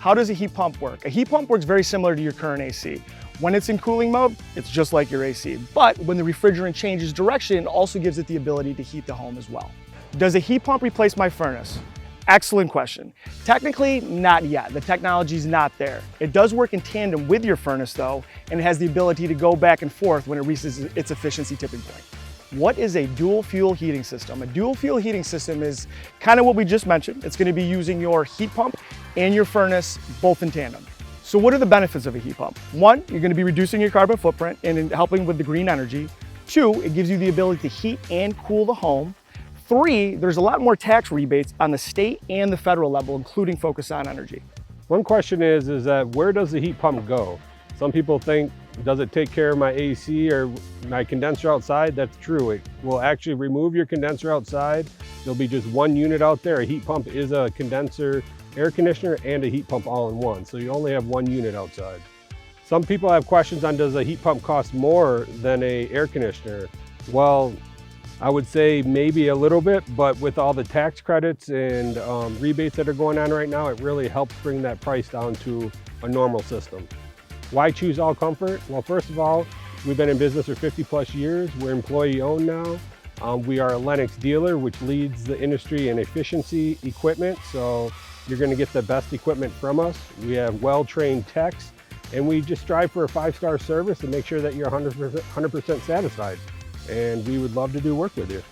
How does a heat pump work? A heat pump works very similar to your current AC. When it's in cooling mode, it's just like your AC. But when the refrigerant changes direction, it also gives it the ability to heat the home as well. Does a heat pump replace my furnace? Excellent question. Technically, not yet. The technology's not there. It does work in tandem with your furnace though, and it has the ability to go back and forth when it reaches its efficiency tipping point. What is a dual fuel heating system? A dual fuel heating system is kind of what we just mentioned. It's going to be using your heat pump and your furnace both in tandem. So what are the benefits of a heat pump? One, you're going to be reducing your carbon footprint and helping with the green energy. Two, it gives you the ability to heat and cool the home. Three, there's a lot more tax rebates on the state and the federal level, including Focus on Energy. One question is that where does the heat pump go? Some people think, does it take care of my AC or my condenser outside? That's true. It will actually remove your condenser outside. There'll be just one unit out there. A heat pump is a condenser air conditioner and a heat pump all in one. So you only have one unit outside. Some people have questions on, does a heat pump cost more than an air conditioner? Well, I would say maybe a little bit, but with all the tax credits and rebates that are going on right now, it really helps bring that price down to a normal system. Why choose All Comfort? Well, first of all, we've been in business for 50 plus years. We're employee owned now. We are a Lennox dealer, which leads the industry in efficiency equipment. So you're gonna get the best equipment from us. We have well-trained techs, and we just strive for a 5-star service and make sure that you're 100% satisfied. And we would love to do work with you.